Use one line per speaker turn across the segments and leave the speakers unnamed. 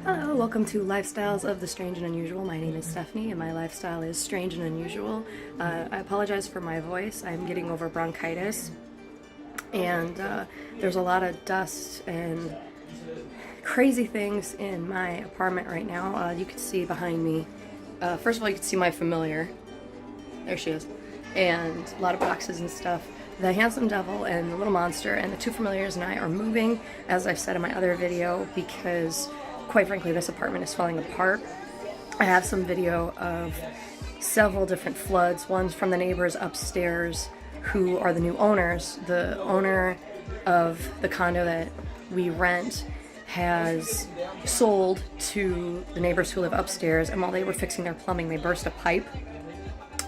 Hello, welcome to Lifestyles of the Strange and Unusual. My name is Stephanie and my lifestyle is strange and unusual. I apologize for my voice. I'm getting over bronchitis and there's a lot of dust and crazy things in my apartment right now. You can see behind me. First of all, you can see my familiar. There she is. And a lot of boxes and stuff. The Handsome Devil and the Little Monster and the two familiars and I are moving, as I've said in my other video, because quite frankly this apartment is falling apart. I have some video of several different floods. One's from the neighbors upstairs who are the new owners. The owner of the condo that we rent has sold to the neighbors who live upstairs, and while they were fixing their plumbing they burst a pipe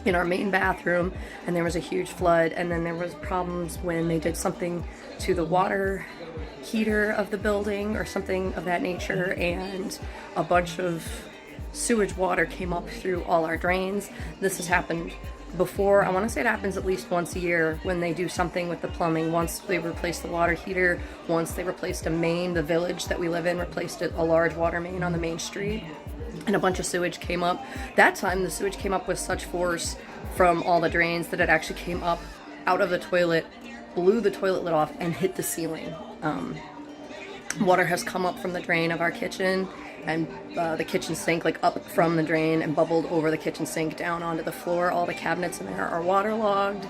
in our main bathroom and there was a huge flood, and then there was problems when they did something to the water heater of the building or something of that nature, and a bunch of sewage water came up through all our drains. This has happened before. I want to say it happens at least once a year when they do something with the plumbing. Once they replaced the water heater, once they replaced a main. The village that we live in replaced a large water main on the main street, and a bunch of sewage came up. That time the sewage came up with such force from all the drains that it actually came up out of the toilet, blew the toilet lid off, and hit the ceiling. Water has come up from the drain of our kitchen and the kitchen sink, like up from the drain, and bubbled over the kitchen sink down onto the floor. All the cabinets in there are waterlogged,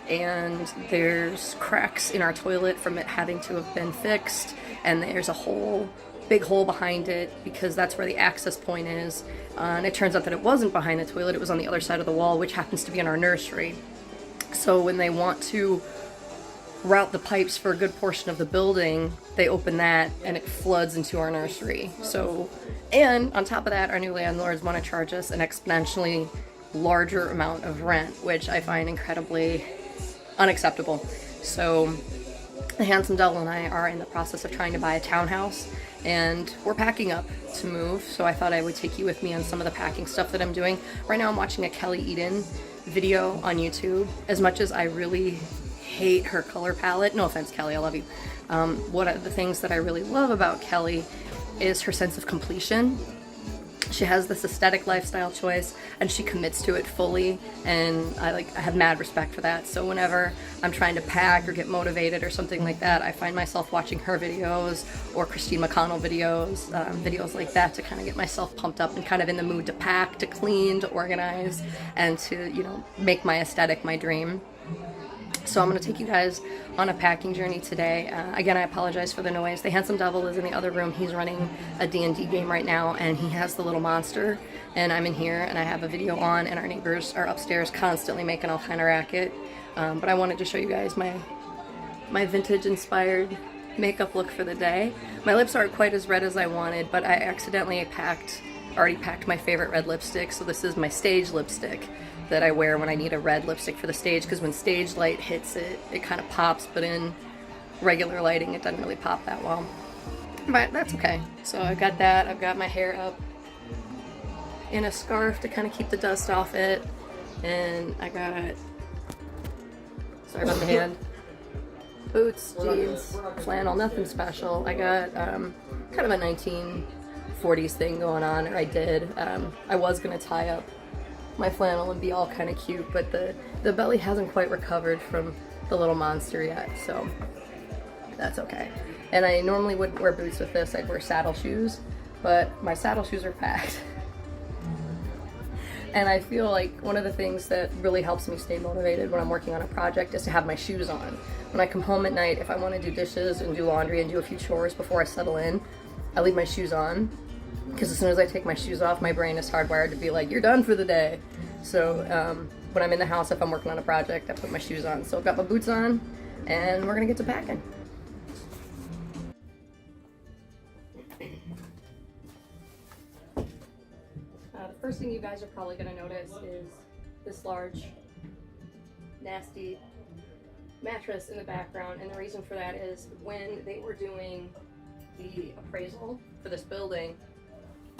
and there's cracks in our toilet from it having to have been fixed, and there's a big hole behind it because that's where the access point is. And it turns out that it wasn't behind the toilet, it was on the other side of the wall, which happens to be in our nursery. So when they want to route the pipes for a good portion of the building, they open that and it floods into our nursery. So, and on top of that, our new landlords want to charge us an exponentially larger amount of rent, which I find incredibly unacceptable. So the Handsome Devil and I are in the process of trying to buy a townhouse, and we're packing up to move, so I thought I would take you with me on some of the packing stuff that I'm doing. Right now I'm watching a Kelly Eden video on YouTube. As much as I really hate her color palette, no offense Kelly, I love you, one of the things that I really love about Kelly is her sense of completion. She has this aesthetic lifestyle choice and she commits to it fully, and I have mad respect for that. So whenever I'm trying to pack or get motivated or something like that, I find myself watching her videos or Christine McConnell videos, videos like that, to kind of get myself pumped up and kind of in the mood to pack, to clean, to organize, and to, you know, make my aesthetic my dream. So I'm going to take you guys on a packing journey today. Again, I apologize for the noise. The Handsome Devil is in the other room. He's running a D&D game right now, and he has the Little Monster, and I'm in here, and I have a video on, and our neighbors are upstairs constantly making all kind of racket. But I wanted to show you guys my vintage-inspired makeup look for the day. My lips aren't quite as red as I wanted, but I accidentally already packed my favorite red lipstick, so this is my stage lipstick that I wear when I need a red lipstick for the stage, because when stage light hits it, it kind of pops, but in regular lighting it doesn't really pop that well. But that's okay. So I've got that, I've got my hair up in a scarf to kind of keep the dust off it, and I got, sorry about the hand, boots, jeans, flannel, nothing special. I got kind of a 1940s thing going on, or I did. I was going to tie up my flannel and be all kind of cute, but the belly hasn't quite recovered from the Little Monster yet, so that's okay. And I normally wouldn't wear boots with this, I'd wear saddle shoes, but my saddle shoes are packed. And I feel like one of the things that really helps me stay motivated when I'm working on a project is to have my shoes on. When I come home at night, if I want to do dishes and do laundry and do a few chores before I settle in, I leave my shoes on, because as soon as I take my shoes off, my brain is hardwired to be like, you're done for the day. So when I'm in the house, if I'm working on a project, I put my shoes on. So I've got my boots on, and we're gonna get to packing. The first thing you guys are probably gonna notice is this large, nasty mattress in the background, and the reason for that is when they were doing the appraisal for this building,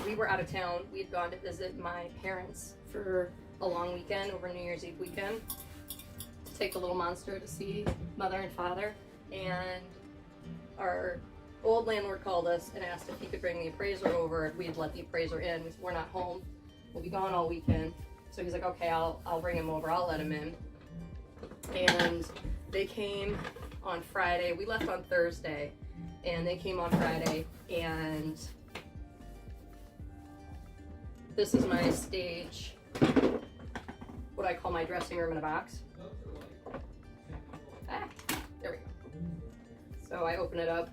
we were out of town. We had gone to visit my parents for a long weekend over New Year's Eve weekend to take the Little Monster to see mother and father, and our old landlord called us and asked if he could bring the appraiser over, if we'd let the appraiser in. We said, we're not home, we'll be gone all weekend. So he's like, okay, I'll bring him over, I'll let him in. And they came on Friday. We left on Thursday, and they came on Friday, and this is my stage, what I call my dressing room in a box. Ah, there we go. So I open it up,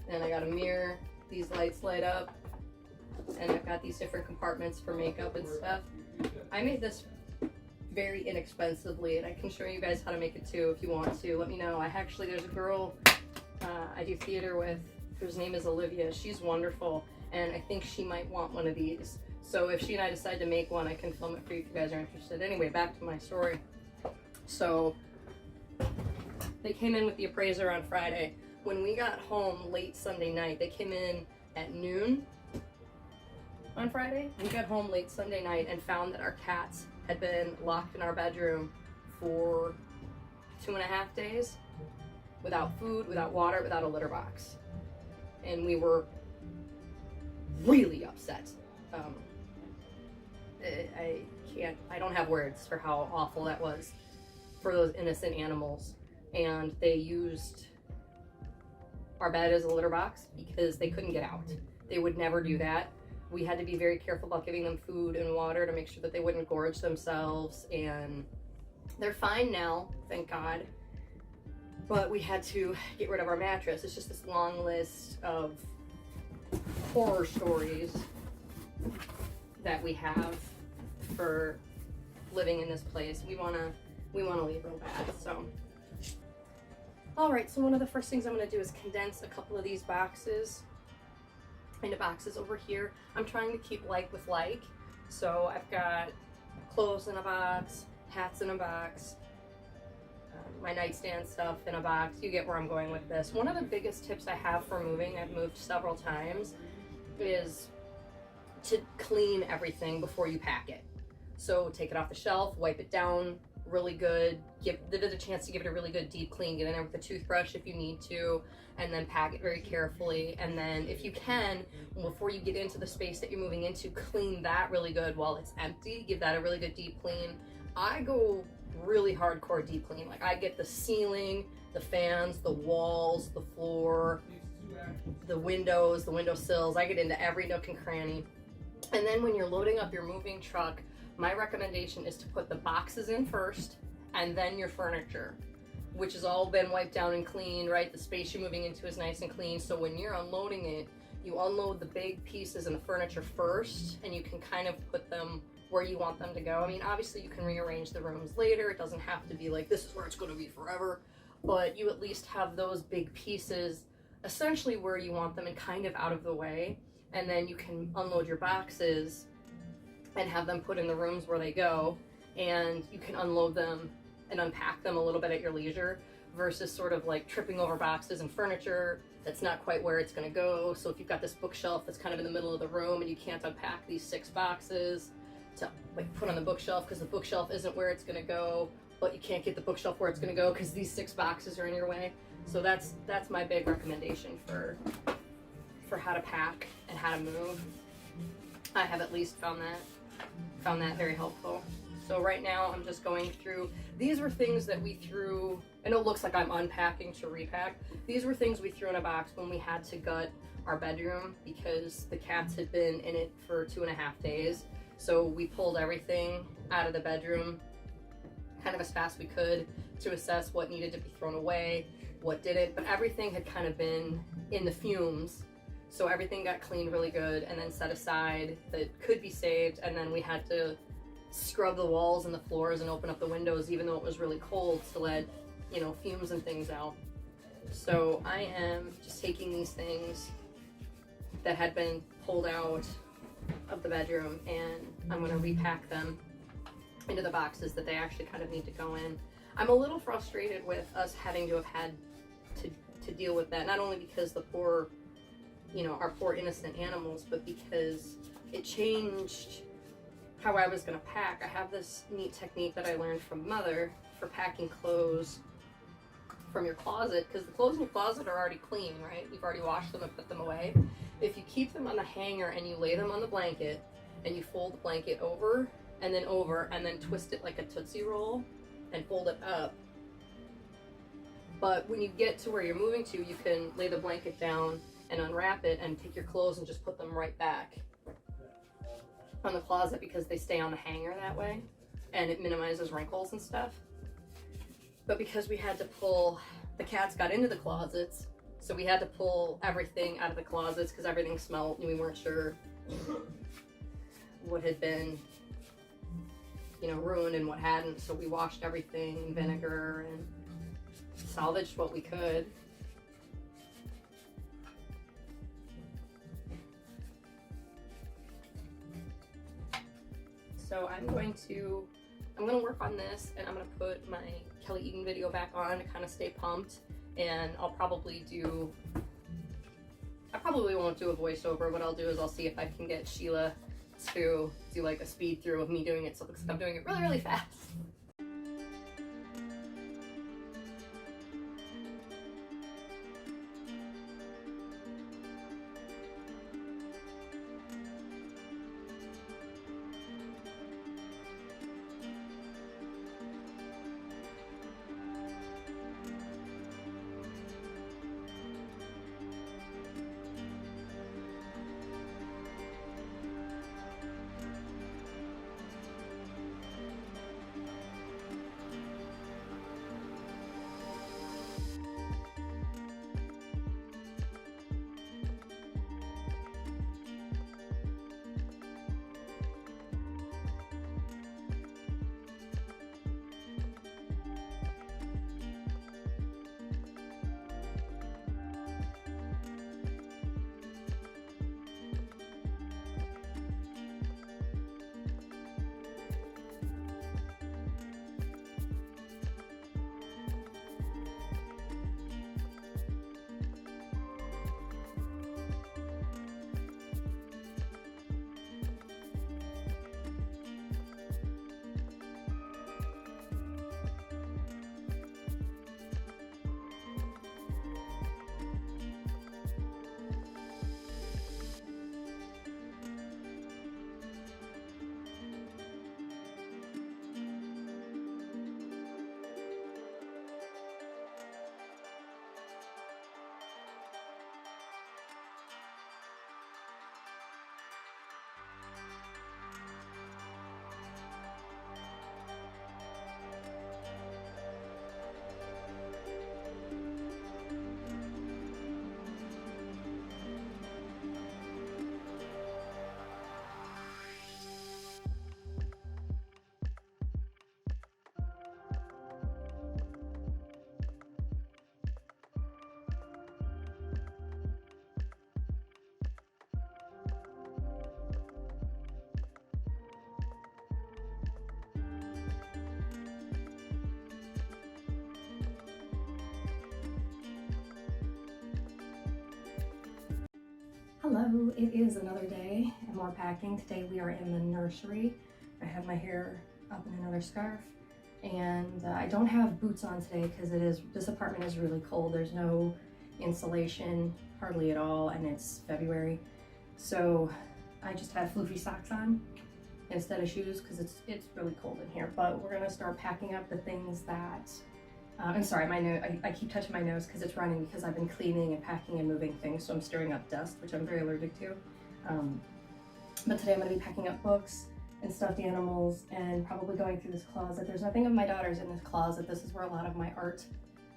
and I got a mirror, these lights light up, and I've got these different compartments for makeup and stuff. I made this very inexpensively, and I can show you guys how to make it too if you want to. Let me know. There's a girl I do theater with whose name is Olivia. She's wonderful, and I think she might want one of these. So if she and I decide to make one, I can film it for you if you guys are interested. Anyway, back to my story. So they came in with the appraiser on Friday. When we got home late Sunday night, they came in at noon on Friday. We got home late Sunday night and found that our cats had been locked in our bedroom for 2.5 days without food, without water, without a litter box. And we were really upset. I don't have words for how awful that was for those innocent animals. And they used our bed as a litter box because they couldn't get out. They would never do that. We had to be very careful about giving them food and water to make sure that they wouldn't gorge themselves, and they're fine now, thank God. But we had to get rid of our mattress. It's just this long list of horror stories that we have for living in this place. We wanna leave real bad, so. All right, so one of the first things I'm gonna do is condense a couple of these boxes into boxes over here. I'm trying to keep like with like. So I've got clothes in a box, hats in a box, my nightstand stuff in a box. You get where I'm going with this. One of the biggest tips I have for moving, I've moved several times, is to clean everything before you pack it. So take it off the shelf, wipe it down really good, give it a chance to give it a really good deep clean, get in there with a toothbrush if you need to, and then pack it very carefully. And then if you can, before you get into the space that you're moving into, clean that really good while it's empty. Give that a really good deep clean. I go really hardcore deep clean. Like I get the ceiling, the fans, the walls, the floor, the windows, the windowsills. I get into every nook and cranny. And then when you're loading up your moving truck, my recommendation is to put the boxes in first and then your furniture, which has all been wiped down and cleaned, right? The space you're moving into is nice and clean. So when you're unloading it, you unload the big pieces and the furniture first, and you can kind of put them where you want them to go. I mean, obviously you can rearrange the rooms later. It doesn't have to be like, this is where it's going to be forever, but you at least have those big pieces essentially where you want them and kind of out of the way. And then you can unload your boxes and have them put in the rooms where they go, and you can unload them and unpack them a little bit at your leisure versus sort of like tripping over boxes and furniture that's not quite where it's going to go. So if you've got this bookshelf that's kind of in the middle of the room and you can't unpack these 6 boxes to like put on the bookshelf because the bookshelf isn't where it's going to go, but you can't get the bookshelf where it's going to go because these 6 boxes are in your way. So that's my big recommendation for how to pack and how to move. I have at least found that very helpful. So right now I'm just going through, these were things that we threw, and it looks like I'm unpacking to repack. These were things we threw in a box when we had to gut our bedroom because the cats had been in it for 2.5 days. So we pulled everything out of the bedroom kind of as fast as we could to assess what needed to be thrown away, what didn't, but everything had kind of been in the fumes. So everything got cleaned really good and then set aside that could be saved, and then we had to scrub the walls and the floors and open up the windows even though it was really cold to let, you know, fumes and things out. So I am just taking these things that had been pulled out of the bedroom and I'm going to repack them into the boxes that they actually kind of need to go in. I'm a little frustrated with us having to have had to deal with that, not only because the poor, you know, our poor innocent animals, but because it changed how I was going to pack. I have this neat technique that I learned from Mother for packing clothes from your closet, because the clothes in your closet are already clean, right? You've already washed them and put them away. If you keep them on the hanger and you lay them on the blanket and you fold the blanket over and then twist it like a Tootsie Roll and fold it up. But when you get to where you're moving to, you can lay the blanket down and unwrap it and take your clothes and just put them right back on the closet, because they stay on the hanger that way and it minimizes wrinkles and stuff. But because we had to pull, the cats got into the closets, so we had to pull everything out of the closets because everything smelled and we weren't sure what had been, you know, ruined and what hadn't. So we washed everything in vinegar and salvaged what we could. So I'm going to work on this, and I'm gonna put my Kelly Eden video back on to kind of stay pumped. And I probably won't do a voiceover. What I'll do is I'll see if I can get Sheila to do like a speed through of me doing it, so it looks like I'm doing it really, really fast. Hello, it is another day and more packing. Today we are in the nursery. I have my hair up in another scarf, and I don't have boots on today because this apartment is really cold. There's no insulation hardly at all, and it's February. So I just have floofy socks on instead of shoes because it's really cold in here. But we're gonna start packing up the things that I'm sorry, my nose, I keep touching my nose because it's running, because I've been cleaning and packing and moving things, so I'm stirring up dust, which I'm very allergic to. But today I'm going to be packing up books and stuffed animals and probably going through this closet. There's nothing of my daughter's in this closet. This is where a lot of my art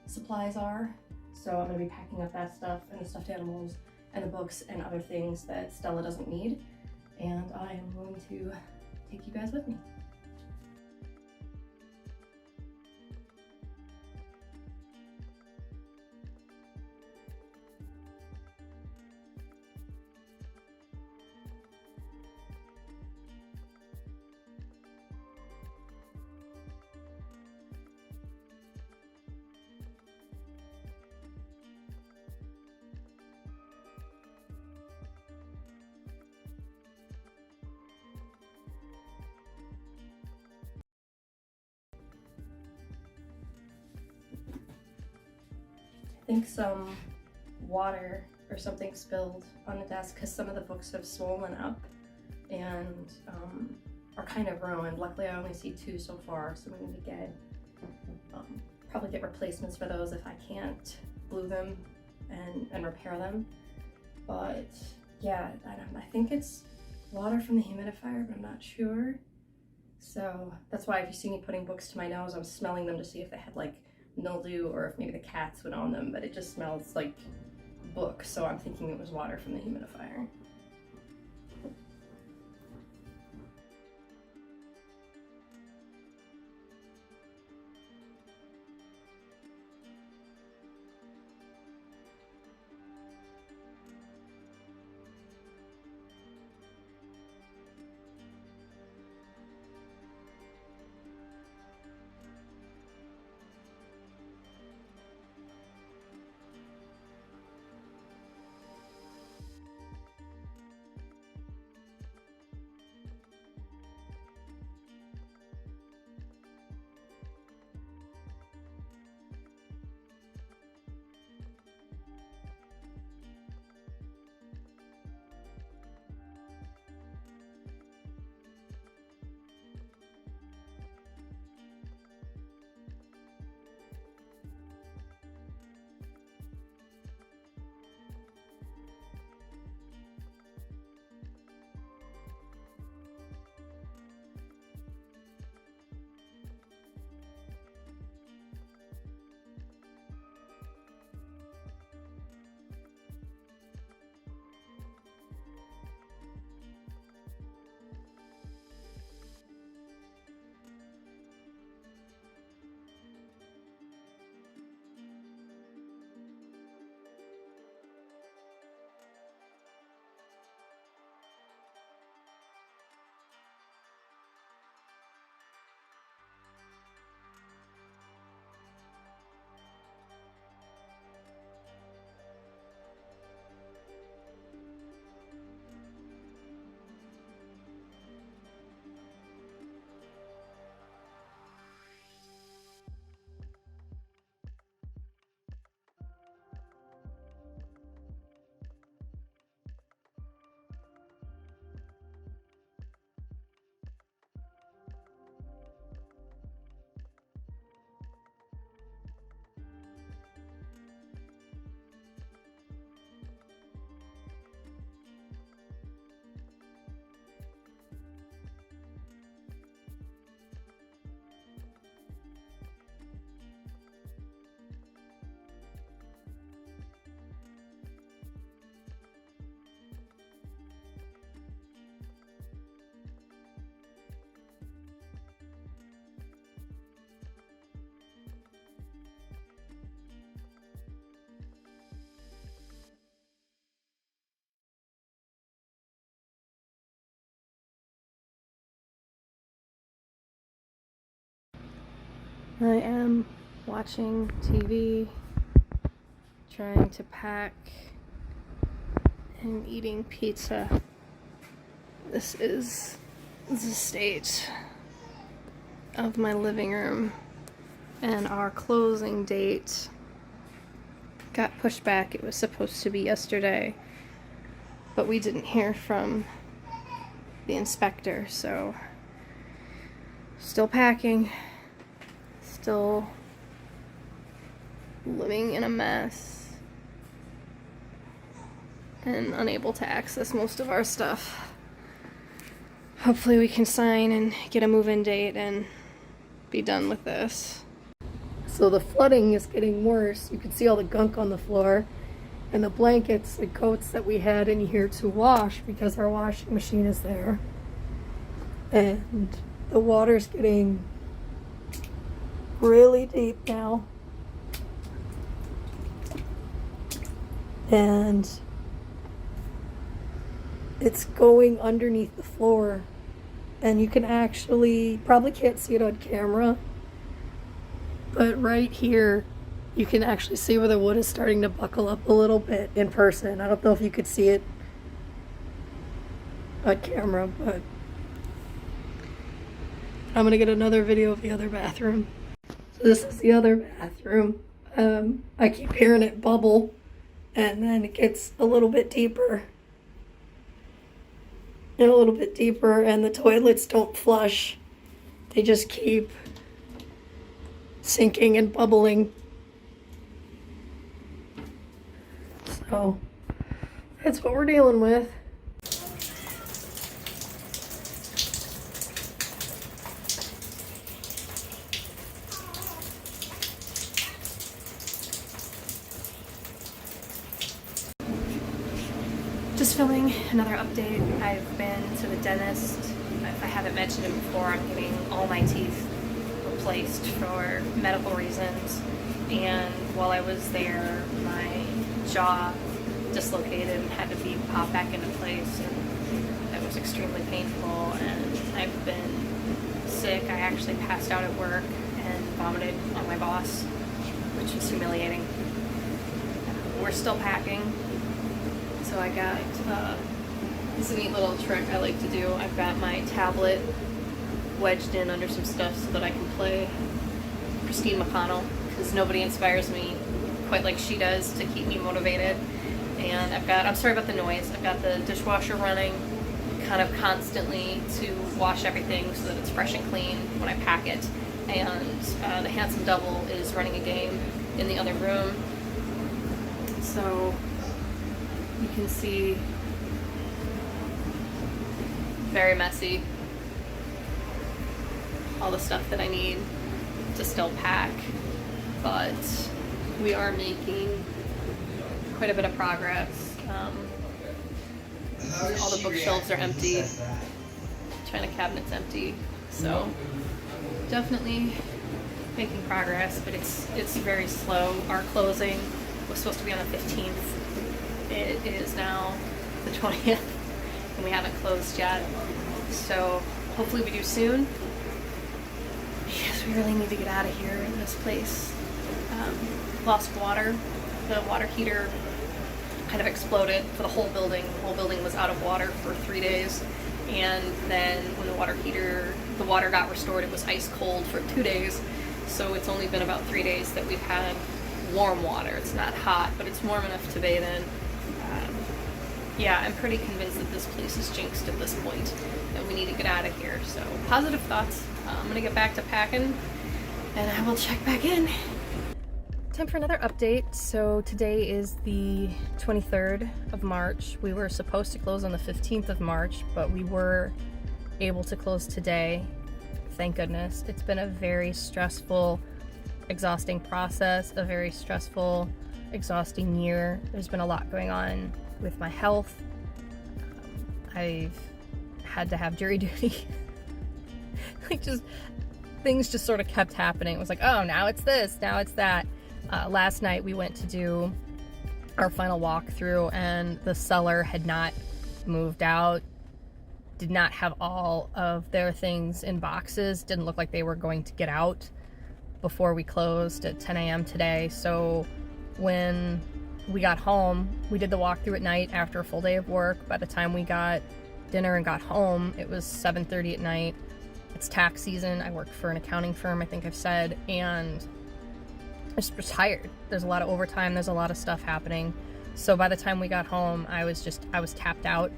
supplies are. So I'm going to be packing up that stuff and the stuffed animals and the books and other things that Stella doesn't need. And I am going to take you guys with me. think some water or something spilled on the desk because some of the books have swollen up and are kind of ruined. Luckily, I only see 2 so far, so we need to get probably get replacements for those if I can't glue them and repair them. But yeah, I think it's water from the humidifier, but I'm not sure. So that's why if you see me putting books to my nose, I'm smelling them to see if they had like mildew or if maybe the cats would own them, but it just smells like books, so I'm thinking it was water from the humidifier. I am watching TV, trying to pack, and eating pizza. This is the state of my living room, and our closing date got pushed back. It was supposed to be yesterday, but we didn't hear from the inspector, so still packing. Still living in a mess and unable to access most of our stuff. Hopefully we can sign and get a move-in date and be done with this. So the flooding is getting worse. You can see all the gunk on the floor and the blankets and coats that we had in here to wash because our washing machine is there. And the water's getting really deep now, and it's going underneath the floor, and you can actually, probably can't see it on camera, but right here you can actually see where the wood is starting to buckle up a little bit in person. I don't know if you could see it on camera, but I'm gonna get another video of the other bathroom. So this is the other bathroom. I keep hearing it bubble, and then it gets a little bit deeper and a little bit deeper, and the toilets don't flush. They just keep sinking and bubbling. So that's what we're dealing with. Just filming another update. I've been to the dentist. If I haven't mentioned it before, I'm getting all my teeth replaced for medical reasons. And while I was there, my jaw dislocated and had to be popped back into place. And that was extremely painful. And I've been sick. I actually passed out at work and vomited on my boss, which was humiliating. We're still packing. So I got, this is a neat little trick I like to do. I've got my tablet wedged in under some stuff so that I can play Christine McConnell, because nobody inspires me quite like she does to keep me motivated. And I'm sorry about the noise, I've got the dishwasher running kind of constantly to wash everything so that it's fresh and clean when I pack it. And the Handsome Devil is running a game in the other room. So you can see, very messy, all the stuff that I need to still pack, but we are making quite a bit of progress. All the bookshelves are empty, china cabinet's empty, so definitely making progress, but it's very slow. Our closing was supposed to be on the 15th. It is now the 20th and we haven't closed yet, so hopefully we do soon, because we really need to get out of here in this place. Lost water. The water heater kind of exploded for the whole building. The whole building was out of water for 3 days, and then when the water got restored, it was ice cold for 2 days. So it's only been about 3 days that we've had warm water. It's not hot, but it's warm enough to bathe in. Yeah, I'm pretty convinced that this place is jinxed at this point, and we need to get out of here. So positive thoughts. I'm gonna get back to packing, and I will check back in. Time for another update. So today is the 23rd of March. We were supposed to close on the 15th of March, but we were able to close today. Thank goodness. It's been a very stressful, exhausting process, a very stressful, exhausting year. There's been a lot going on with my health. I've had to have jury duty. Things just sort of kept happening. It was like, oh, now it's this, now it's that. Last night we went to do our final walkthrough, and the seller had not moved out, did not have all of their things in boxes, didn't look like they were going to get out before we closed at 10 a.m. today. So when we got home, we did the walkthrough at night after a full day of work. By the time we got dinner and got home, it was 7:30 at night. It's tax season. I work for an accounting firm, I think I've said, and I just was tired. There's a lot of overtime, there's a lot of stuff happening. So by the time we got home, I was tapped out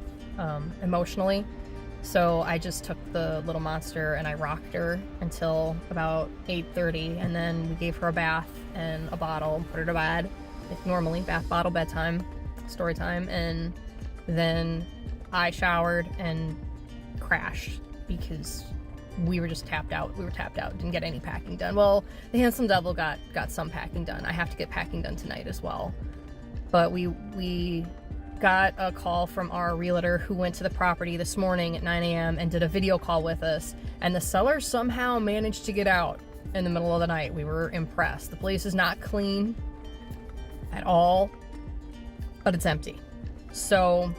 emotionally. So I just took the little monster and I rocked her until about 8:30, and then we gave her a bath and a bottle and put her to bed. Like normally, bath, bottle, bedtime, story time, and then I showered and crashed because we were just tapped out. We were tapped out, didn't get any packing done. Well, the Handsome Devil got some packing done. I have to get packing done tonight as well. But we got a call from our realtor who went to the property this morning at 9 a.m. and did a video call with us, and the seller somehow managed to get out in the middle of the night. We were impressed. The place is not clean at all, but it's empty. So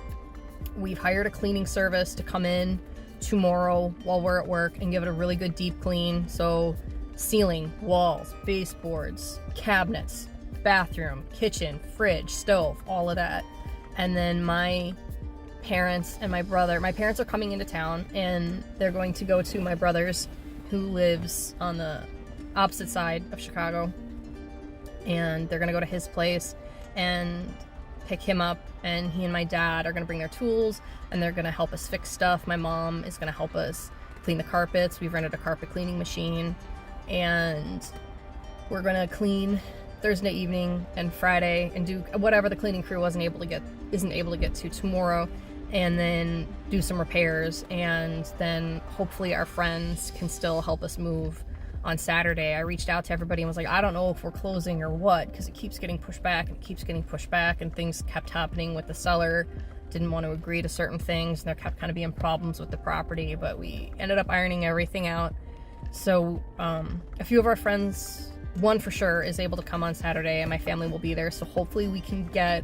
we've hired a cleaning service to come in tomorrow while we're at work and give it a really good deep clean. So ceiling, walls, baseboards, cabinets, bathroom, kitchen, fridge, stove, all of that. And then my parents and my parents are coming into town, and they're going to go to my brother's, who lives on the opposite side of Chicago.
and they're gonna go to his place and pick him up, and he and my dad are gonna bring their tools and they're gonna help us fix stuff. My mom is gonna help us clean the carpets. We've rented a carpet cleaning machine, and we're gonna clean Thursday evening and Friday and do whatever the cleaning crew isn't able to get to tomorrow, and then do some repairs, and then hopefully our friends can still help us move on Saturday. I reached out to everybody and was like, I don't know if we're closing or what, because it keeps getting pushed back and it keeps getting pushed back, and things kept happening with the seller. Didn't want to agree to certain things, and there kept kind of being problems with the property, but we ended up ironing everything out. So a few of our friends, one for sure, is able to come on Saturday, and my family will be there, so hopefully we can get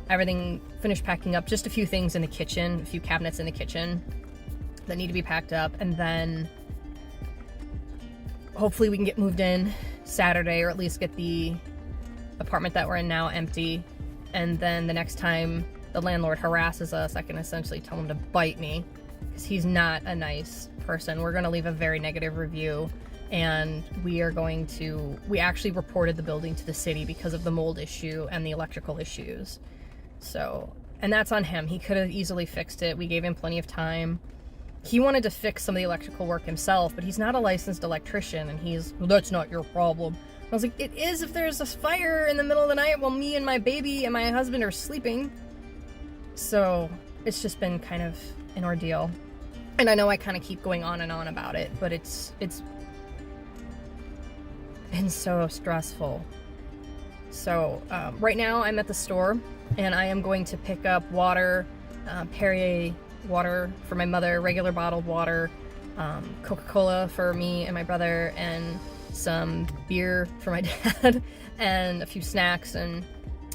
everything finished packing up. Just a few things in the kitchen, a few cabinets in the kitchen that need to be packed up, and then hopefully we can get moved in Saturday, or at least get the apartment that we're in now empty. And then the next time the landlord harasses us, I can essentially tell him to bite me, because he's not a nice person. We're going to leave a very negative review, and we actually reported the building to the city because of the mold issue and the electrical issues. So, and that's on him. He could have easily fixed it. We gave him plenty of time. He wanted to fix some of the electrical work himself, but he's not a licensed electrician, and well, that's not your problem. I was like, it is if there's a fire in the middle of the night while me and my baby and my husband are sleeping. So it's just been kind of an ordeal. And I know I kind of keep going on and on about it, but it's been so stressful. So right now I'm at the store, and I am going to pick up water, Perrier water for my mother, regular bottled water, Coca-Cola for me and my brother, and some beer for my dad, and a few snacks and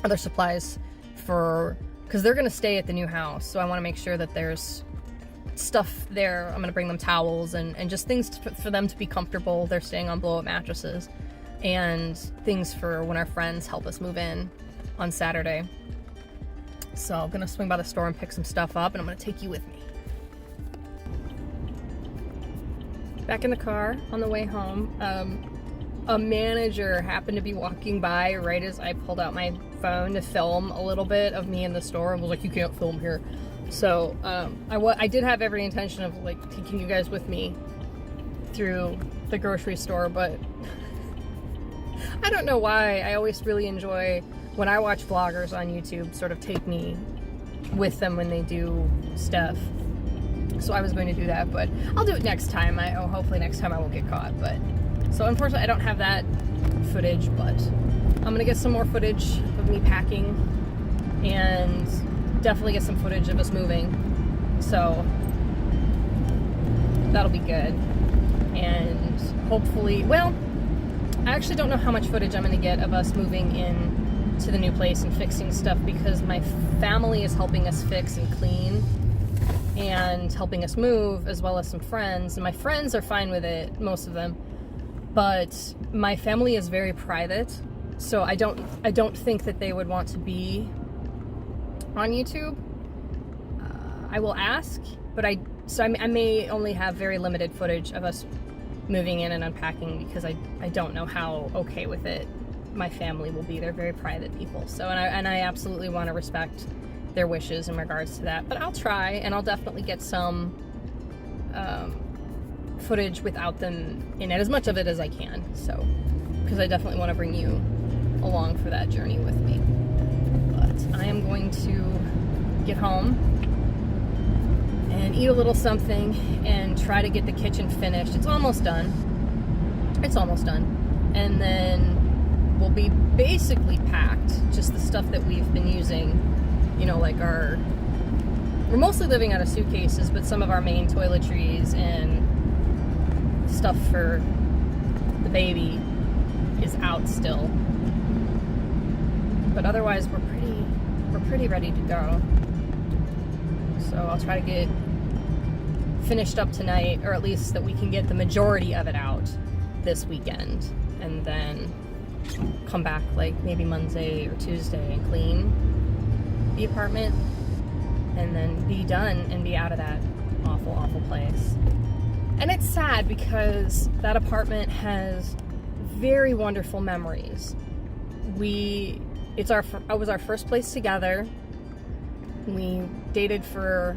other supplies because they're going to stay at the new house, so I want to make sure that there's stuff there. I'm going to bring them towels and just things for them to be comfortable. They're staying on blow-up mattresses, and things for when our friends help us move in on Saturday. So I'm going to swing by the store and pick some stuff up, and I'm going to take you with me. Back in the car on the way home, a manager happened to be walking by right as I pulled out my phone to film a little bit of me in the store, and was like, you can't film here. So I did have every intention of like taking you guys with me through the grocery store, but I don't know why. I always really enjoy when I watch vloggers on YouTube sort of take me with them when they do stuff. So I was going to do that, but I'll do it next time. Hopefully next time I won't get caught. But so unfortunately I don't have that footage, but I'm gonna get some more footage of me packing, and definitely get some footage of us moving. So that'll be good. And hopefully, well, I actually don't know how much footage I'm gonna get of us moving in to the new place and fixing stuff, because my family is helping us fix and clean and helping us move, as well as some friends. And my friends are fine with it, most of them, but my family is very private, so I don't think that they would want to be on YouTube. I will ask, but I may only have very limited footage of us moving in and unpacking, because I don't know how okay with it my family will be. They're very private people, so and I absolutely want to respect their wishes in regards to that, but I'll try, and I'll definitely get some footage without them in it, as much of it as I can, so, because I definitely want to bring you along for that journey with me. But I am going to get home and eat a little something and try to get the kitchen finished. It's almost done, and then we'll be basically packed, just the stuff that we've been using, you know, like we're mostly living out of suitcases, but some of our main toiletries and stuff for the baby is out still. But otherwise we're pretty ready to go. So I'll try to get finished up tonight, or at least that we can get the majority of it out this weekend, and then come back like maybe Monday or Tuesday and clean the apartment, and then be done and be out of that awful place. And it's sad because that apartment has very wonderful memories, it was our first place together. We dated for,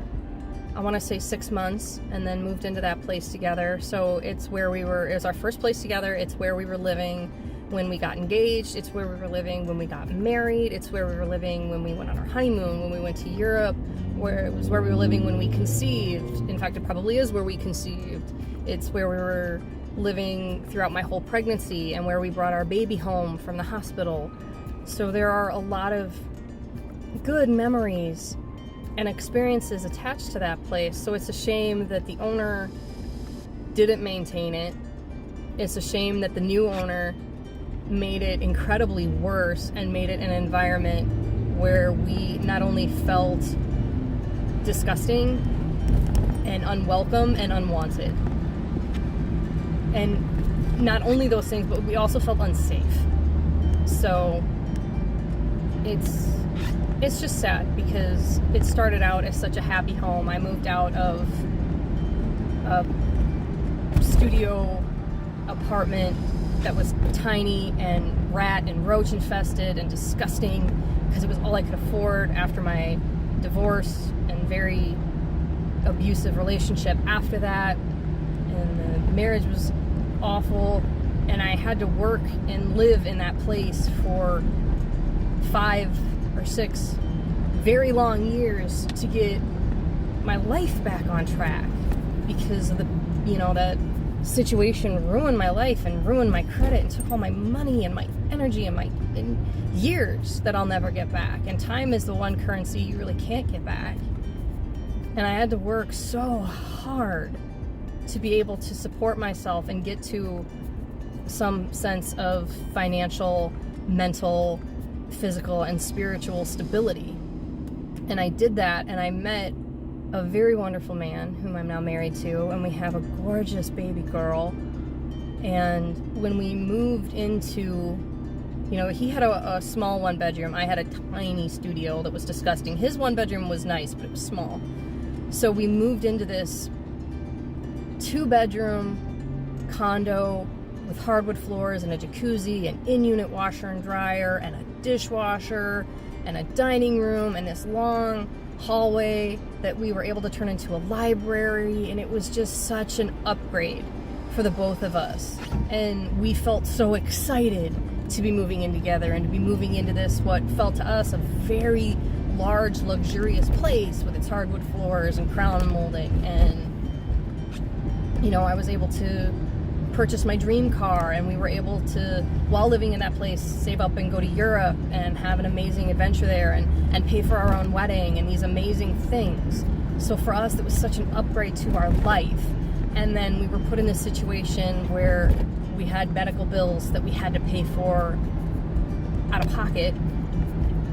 I want to say 6 months, and then moved into that place together. So it was our first place together. It's where we were living when we got engaged. It's where we were living when we got married. It's where we were living when we went on our honeymoon, when we went to Europe, it was where we were living when we conceived. In fact, it probably is where we conceived. It's where we were living throughout my whole pregnancy, and where we brought our baby home from the hospital. So there are a lot of good memories and experiences attached to that place. So it's a shame that the owner didn't maintain it. It's a shame that the new owner made it incredibly worse and made it an environment where we not only felt disgusting and unwelcome and unwanted. And not only those things, but we also felt unsafe. So it's just sad, because it started out as such a happy home. I moved out of a studio apartment that was tiny and rat and roach infested and disgusting, because it was all I could afford after my divorce and very abusive relationship after that. And the marriage was awful, and I had to work and live in that place for 5 or 6 very long years to get my life back on track, because of that situation ruined my life and ruined my credit and took all my money and my energy and years that I'll never get back. And time is the one currency you really can't get back. And I had to work so hard to be able to support myself and get to some sense of financial, mental, physical, and spiritual stability. And I did that, and I met a very wonderful man whom I'm now married to, and we have a gorgeous baby girl. And when we moved into, he had a small 1-bedroom. I had a tiny studio that was disgusting. His 1-bedroom was nice, but it was small. So we moved into this 2-bedroom condo with hardwood floors and a jacuzzi, an in-unit washer and dryer, and a dishwasher, and a dining room, and this long hallway that we were able to turn into a library. And it was just such an upgrade for the both of us. And we felt so excited to be moving in together and to be moving into this, what felt to us a very large, luxurious place with its hardwood floors and crown molding. And I was able to purchase my dream car, and we were able to, while living in that place, save up and go to Europe and have an amazing adventure there, and pay for our own wedding and these amazing things. So for us, it was such an upgrade to our life. And then we were put in this situation where we had medical bills that we had to pay for out of pocket,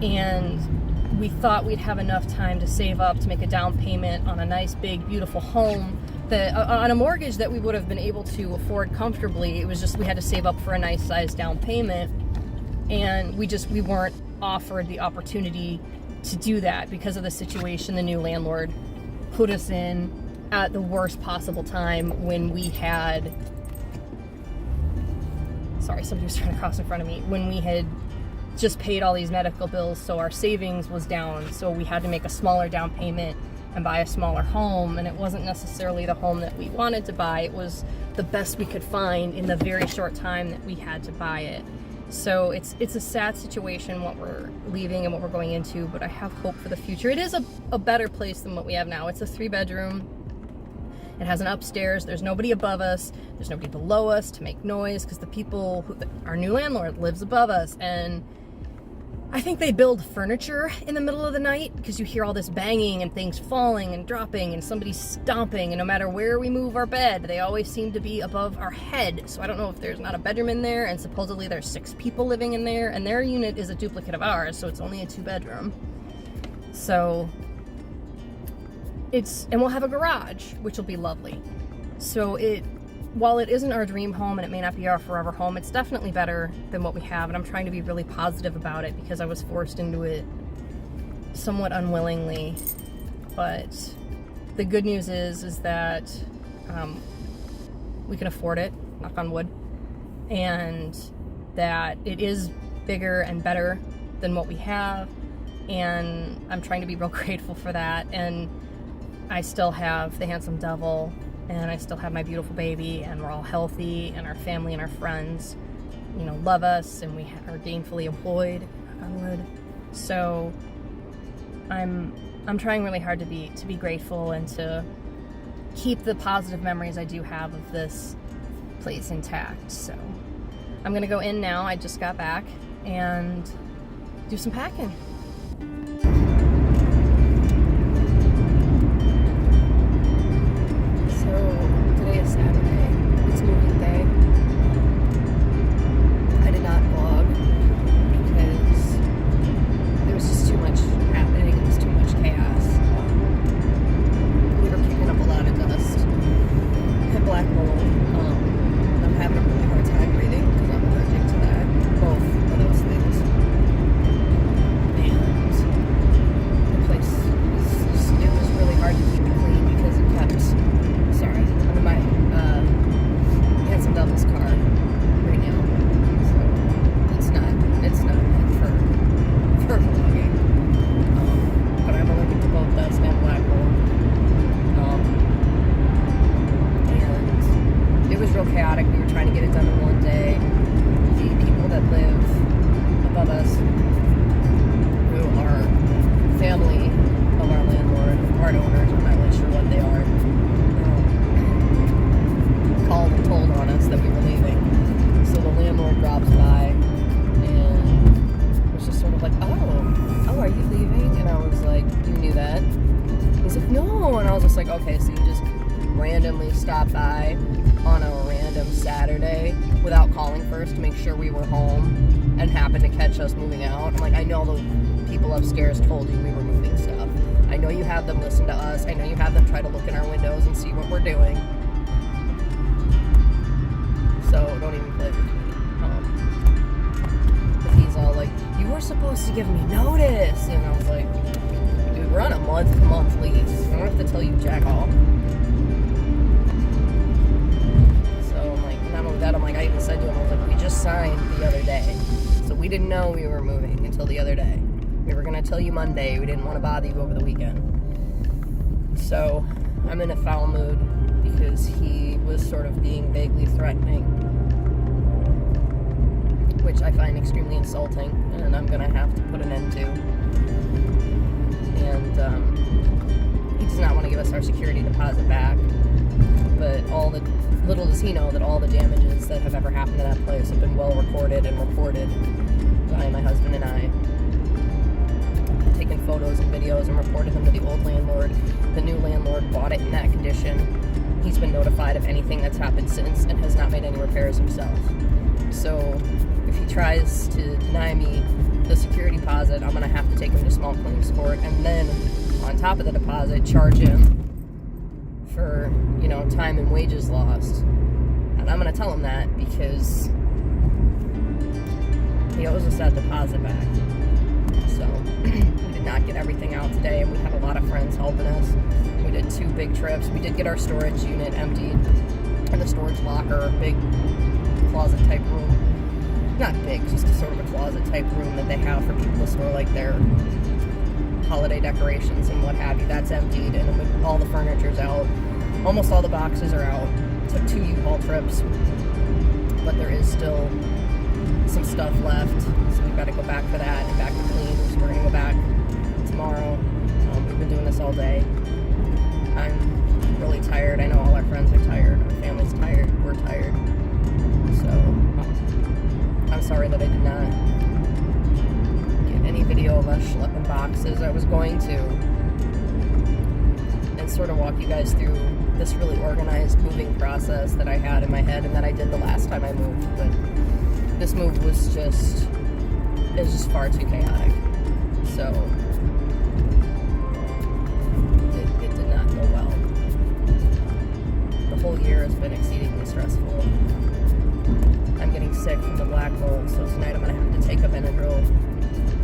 and we thought we'd have enough time to save up to make a down payment on a nice, big, beautiful home, on a mortgage that we would have been able to afford comfortably. It was just we had to save up for a nice sized down payment, and we weren't offered the opportunity to do that because of the situation the new landlord put us in at the worst possible time, when we had, sorry, somebody was trying to cross in front of me, when we had just paid all these medical bills, so our savings was down, so we had to make a smaller down payment and buy a smaller home. And it wasn't necessarily the home that we wanted to buy. It was the best we could find in the very short time that we had to buy it. So it's a sad situation, what we're leaving and what we're going into, but I have hope for the future. It is a better place than what we have now. It's a 3-bedroom. It has an upstairs. There's nobody above us. There's nobody below us to make noise, because our new landlord lives above us, and I think they build furniture in the middle of the night, because you hear all this banging and things falling and dropping and somebody stomping, and no matter where we move our bed, they always seem to be above our head. So I don't know if there's not a bedroom in there, and supposedly there's 6 people living in there, and their unit is a duplicate of ours, so it's only a 2-bedroom. So and we'll have a garage, which will be lovely. So while it isn't our dream home and it may not be our forever home, it's definitely better than what we have, and I'm trying to be really positive about it, because I was forced into it somewhat unwillingly. But the good news is that we can afford it, knock on wood, and that it is bigger and better than what we have, and I'm trying to be real grateful for that. And I still have the handsome devil, and I still have my beautiful baby, and we're all healthy, and our family and our friends, you know, love us, and we are gainfully employed, knock on wood. So I'm trying really hard to be grateful and to keep the positive memories I do have of this place intact. So I'm gonna go in now. I just got back and do some packing. So today is Saturday. It's moving day. I did not vlog because there was just too much happening. It was too much chaos. We were kicking up a lot of dust. Had black mold. I'm having a really hard time breathing because I'm allergic to that. Both of those things. And the place it was really hard to keep it clean because it kept. Sorry, I'm in my handsome devil's car right now, so it's not meant for vlogging. But I'm allergic to both dust and black mold. And it was real chaotic. We were trying to get it done in one day. The people that live above us, who are family of our landlord, part owners, I'm not really sure what they are, called and told on us that we were leaving. So the landlord drops by and was just sort of like, oh, are you leaving? And I was like, you knew that? He's like, no. And I was just like, okay, so you just randomly stopped by on a random Saturday without calling first to make sure we were home and happened to catch us moving out. I'm like, I know the people upstairs told you we were moving stuff. I know you have them listen to us. I know you have them try to look in our windows and see what we're doing. So don't even play with me. But he's all like, you were supposed to give me notice. And I was like, dude, we're on a month-to-month lease. I don't have to tell you jack all. So I'm like, not only that, I'm like, I even said to him, I was like, we just signed the other day. So we didn't know we were moving until the other day. We were going to tell you Monday. We didn't want to bother you over the weekend. So I'm in a foul mood because he was sort of being vaguely threatening, which I find extremely insulting, and I'm gonna have to put an end to. And he does not want to give us our security deposit back, but little does he know that all the damages that have ever happened to that place have been well recorded and reported by my husband and I. Taken photos and videos and reported them to the old landlord. The new landlord bought it in that condition. He's been notified of anything that's happened since and has not made any repairs himself. So if he tries to deny me the security deposit, I'm going to have to take him to small claims court, and then on top of the deposit, charge him for, you know, time and wages lost. And I'm going to tell him that because he owes us that deposit back. So we did not get everything out today, and we have a lot of friends helping us. We did 2 big trips. We did get our storage unit emptied, and the storage locker, big closet type room. Not big, just a sort of a closet type room that they have for people to store like their holiday decorations and what have you. That's emptied, and all the furniture's out. Almost all the boxes are out. Took 2 U-Haul trips, but there is still some stuff left, so we've got to go back for that and back to clean. So we're going to go back tomorrow. We've been doing this all day. I'm really tired. I know all our friends are tired. Our family's tired. We're tired. So I'm sorry that I did not get any video of us schlepping boxes. I was going to, and sort of walk you guys through this really organized moving process that I had in my head and that I did the last time I moved, but this move was just far too chaotic. So it did not go well. The whole year has been exceedingly stressful. I'm getting sick from the black mold, so tonight I'm going to have to take a Benadryl,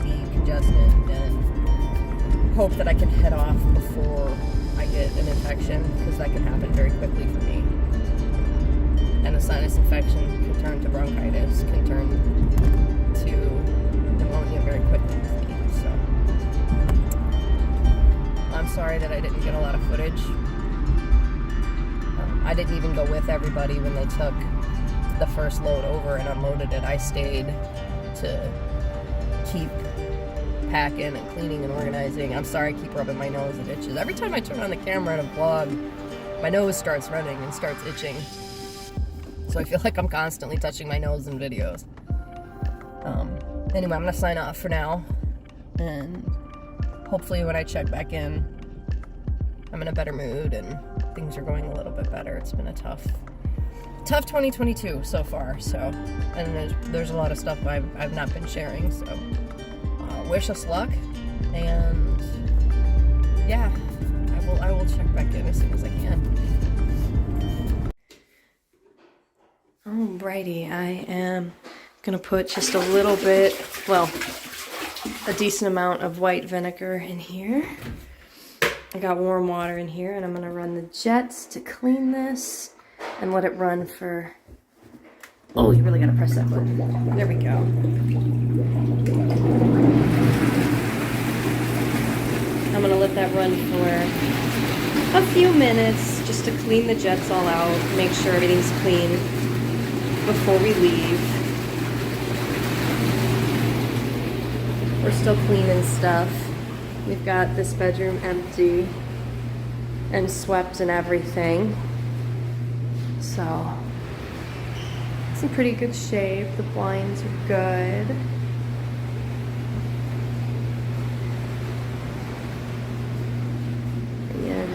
decongestant, and hope that I can head off before I get an infection, because that can happen very quickly for me. And a sinus infection can turn to bronchitis, can turn to sorry that I didn't get a lot of footage. I didn't even go with everybody when they took the first load over and unloaded it. I stayed to keep packing and cleaning and organizing. I'm sorry I keep rubbing my nose. It itches. Every time I turn on the camera in a vlog, my nose starts running and starts itching. So I feel like I'm constantly touching my nose in videos. Anyway, I'm gonna sign off for now, and hopefully when I check back in, I'm in a better mood and things are going a little bit better. It's been a tough 2022 so far. So, and there's a lot of stuff I've not been sharing. So, wish us luck, and yeah, I will check back in as soon as I can.
Alrighty, I am gonna put just a little bit, well, a decent amount of white vinegar in here. I got warm water in here, and I'm gonna run the jets to clean this and let it run for, oh, you really gotta press that button. There we go. I'm gonna let that run for a few minutes just to clean the jets all out, make sure everything's clean before we leave. We're still cleaning stuff. We've got this bedroom empty and swept and everything. So, it's in pretty good shape. The blinds are good. And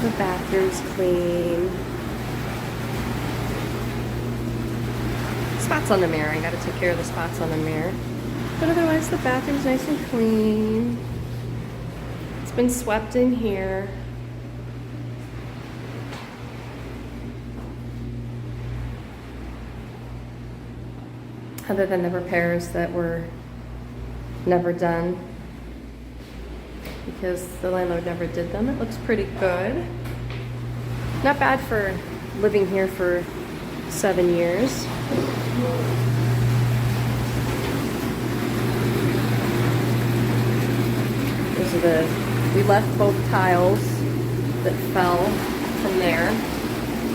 the bathroom's clean. Spots on the mirror. I gotta take care of the spots on the mirror. But otherwise, the bathroom's nice and clean. It's been swept in here. Other than the repairs that were never done because the landlord never did them, it looks pretty good. Not bad for living here for 7 years. We left both tiles that fell from there.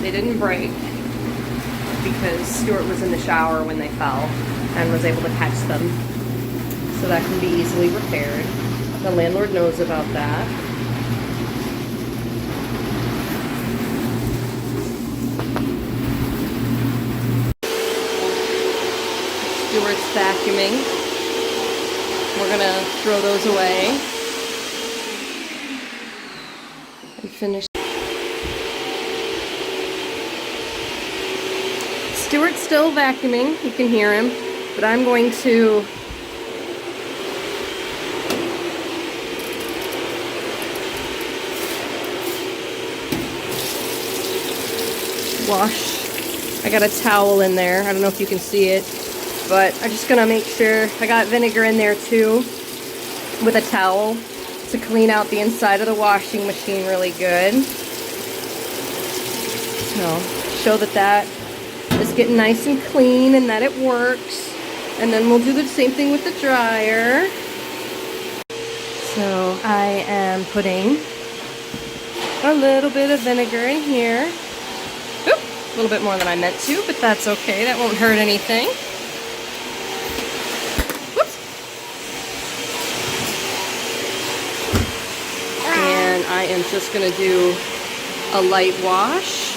They didn't break because Stuart was in the shower when they fell and was able to catch them. So that can be easily repaired. The landlord knows about that. Stuart's vacuuming. We're gonna throw those away. And finish. Stuart's still vacuuming, you can hear him, but I'm going to wash. I got a towel in there, I don't know if you can see it, but I'm just gonna make sure. I got vinegar in there too with a towel to clean out the inside of the washing machine really good. So, show that is getting nice and clean and that it works. And then we'll do the same thing with the dryer. So, I am putting a little bit of vinegar in here. Oop, a little bit more than I meant to, but that's okay. That won't hurt anything. And I am just going to do a light wash.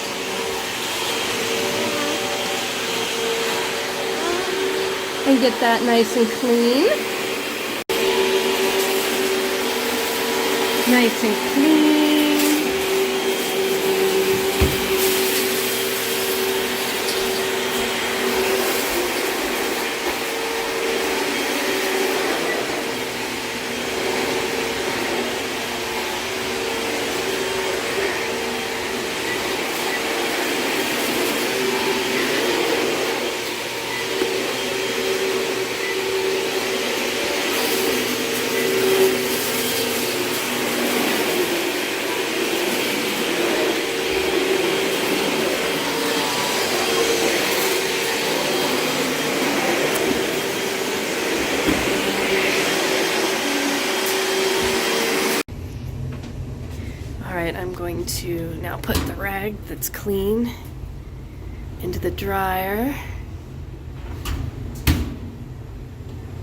And get that nice and clean. Nice and clean. right, I'm going to now put the rag that's clean into the dryer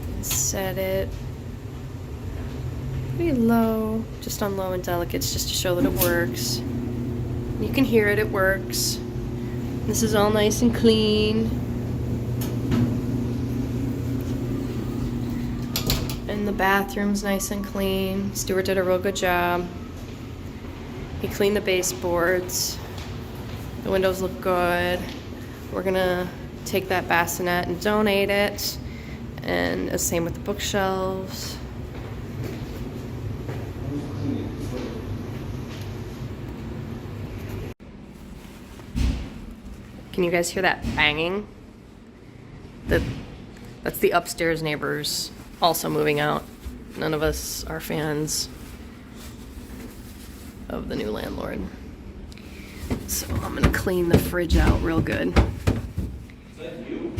and set it pretty low, just on low and delicates, just to show that it works. You can hear it, it works. This is all nice and clean. And the bathroom's nice and clean. Stuart did a real good job. He cleaned the baseboards. The windows look good. We're gonna take that bassinet and donate it. And the same with the bookshelves. Can you guys hear that banging? That's the upstairs neighbors also moving out. None of us are fans of the new landlord. So I'm gonna clean the fridge out real good.
Is that you?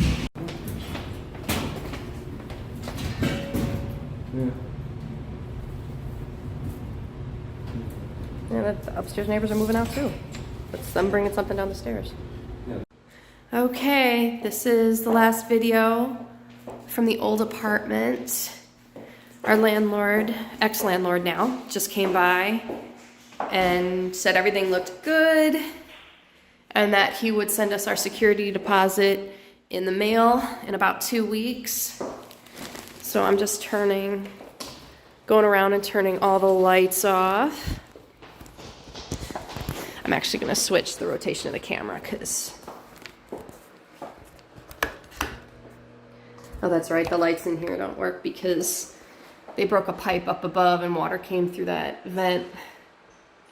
Yeah, the upstairs neighbors are moving out too. That's them bringing something down the stairs. Okay, this is the last video from the old apartment. Our landlord, ex-landlord now, just came by and said everything looked good and that he would send us our security deposit in the mail in about 2 weeks. So I'm just going around and turning all the lights off. I'm actually gonna switch the rotation of the camera because, oh, that's right, the lights in here don't work because they broke a pipe up above and water came through that vent,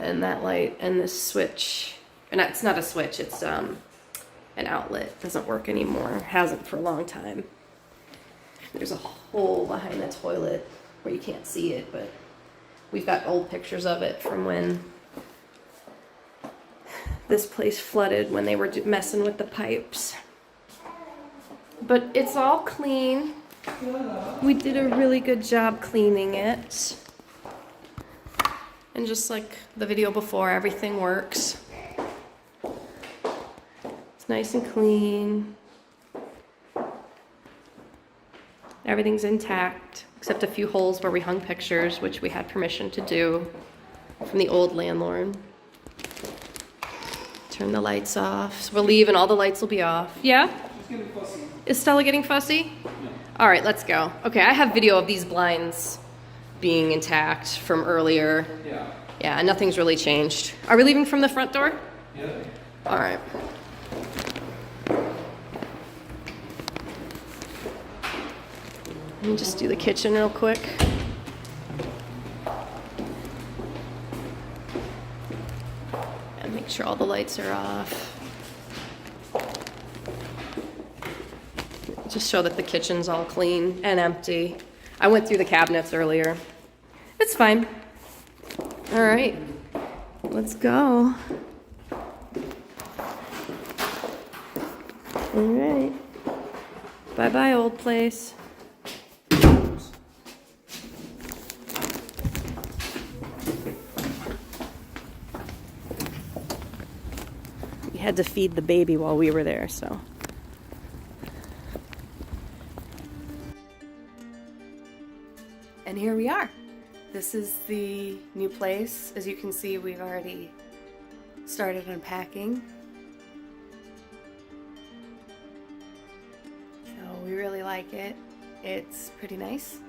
and that light and this switch, and it's not a switch, it's an outlet, doesn't work anymore. Hasn't for a long time. There's a hole behind the toilet where you can't see it, but we've got old pictures of it from when this place flooded, when they were messing with the pipes. But it's all clean. We did a really good job cleaning it. And just like the video before, everything works. It's nice and clean. Everything's intact, except a few holes where we hung pictures, which we had permission to do from the old landlord. Turn the lights off. So we'll leave and all the lights will be off. Yeah?
It's getting fussy.
Is Stella getting fussy?
Yeah.
All right, let's go. Okay, I have video of these blinds being intact from earlier.
Yeah.
Yeah, nothing's really changed. Are we leaving from the front door?
Yeah.
All right. Let me just do the kitchen real quick. And make sure all the lights are off. Just show that the kitchen's all clean and empty. I went through the cabinets earlier. It's fine. All right, let's go. All right. Bye-bye, old place. We had to feed the baby while we were there, so. And here we are. This is the new place. As you can see, we've already started unpacking. So we really like it. It's pretty nice.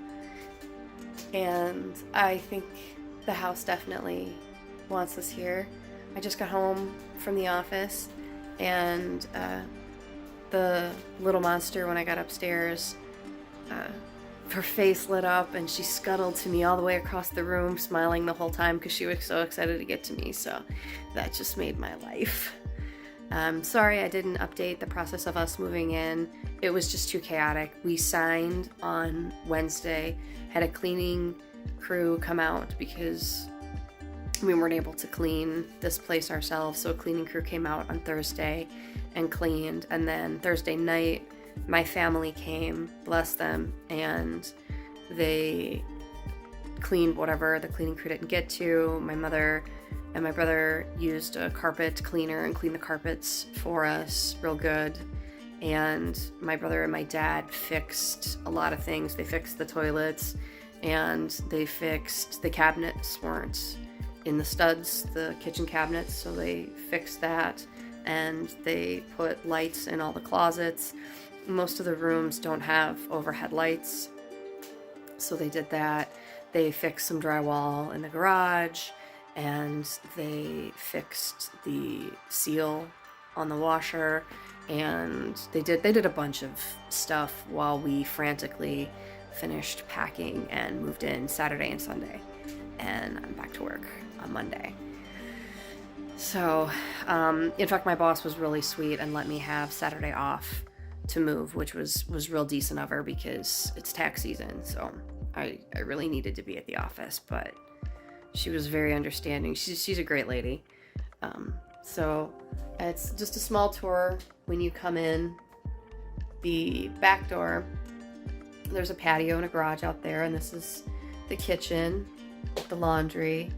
And I think the house definitely wants us here. I just got home from the office, and the little monster, when I got upstairs, her face lit up and she scuttled to me all the way across the room, smiling the whole time because she was so excited to get to me. So that just made my life. Sorry I didn't update the process of us moving in. It was just too chaotic. We signed on Wednesday, had a cleaning crew come out because we weren't able to clean this place ourselves. So a cleaning crew came out on Thursday and cleaned, and then Thursday night my family came, bless them, and they cleaned whatever the cleaning crew didn't get to. My mother and my brother used a carpet cleaner and cleaned the carpets for us real good. And my brother and my dad fixed a lot of things. They fixed the toilets, and they fixed the cabinets weren't in the studs, the kitchen cabinets, so they fixed that. And they put lights in all the closets. Most of the rooms don't have overhead lights, so they did that. They fixed some drywall in the garage, and they fixed the seal on the washer. And they did a bunch of stuff while we frantically finished packing and moved in Saturday and Sunday. And I'm back to work on Monday. So, in fact, my boss was really sweet and let me have Saturday off to move, which was real decent of her because it's tax season. So I really needed to be at the office, but she was very understanding. She's a great lady. So it's just a small tour. When you come in the back door, there's a patio and a garage out there, and this is the kitchen, the laundry,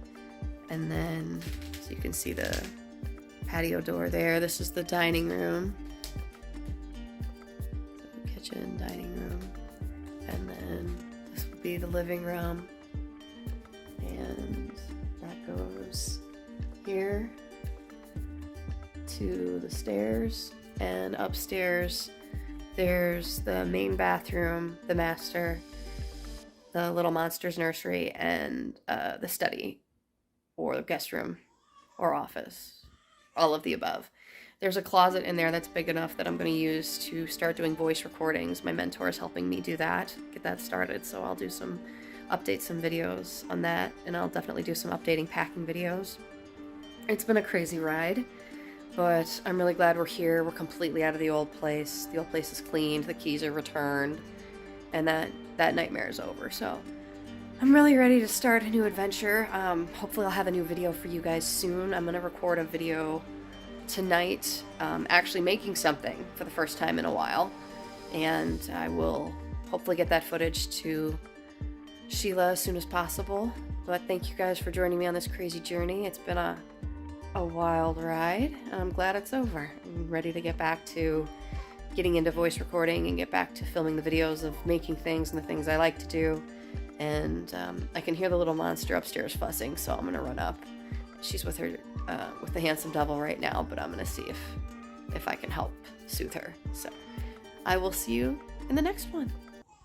and then so you can see the patio door there. This is the dining room. So kitchen, dining room, and then this would be the living room, and that goes here to the stairs, and upstairs there's the main bathroom, the master, the Little Monsters nursery, and the study or the guest room or office, all of the above. There's a closet in there that's big enough that I'm going to use to start doing voice recordings. My mentor is helping me do that, get that started, so I'll do some videos on that, and I'll definitely do some updating packing videos. It's been a crazy ride, but I'm really glad we're here. We're completely out of the old place. The old place is cleaned, the keys are returned, and that nightmare is over. So I'm really ready to start a new adventure. Hopefully I'll have a new video for you guys soon. I'm going to record a video tonight, actually making something for the first time in a while, and I will hopefully get that footage to Sheila as soon as possible. But thank you guys for joining me on this crazy journey. It's been a wild ride, and I'm glad it's over. I'm ready to get back to getting into voice recording and get back to filming the videos of making things and the things I like to do. And I can hear the little monster upstairs fussing, so I'm gonna run up. She's with her with the handsome devil right now, but I'm gonna see if I can help soothe her. So I will see you in the next one.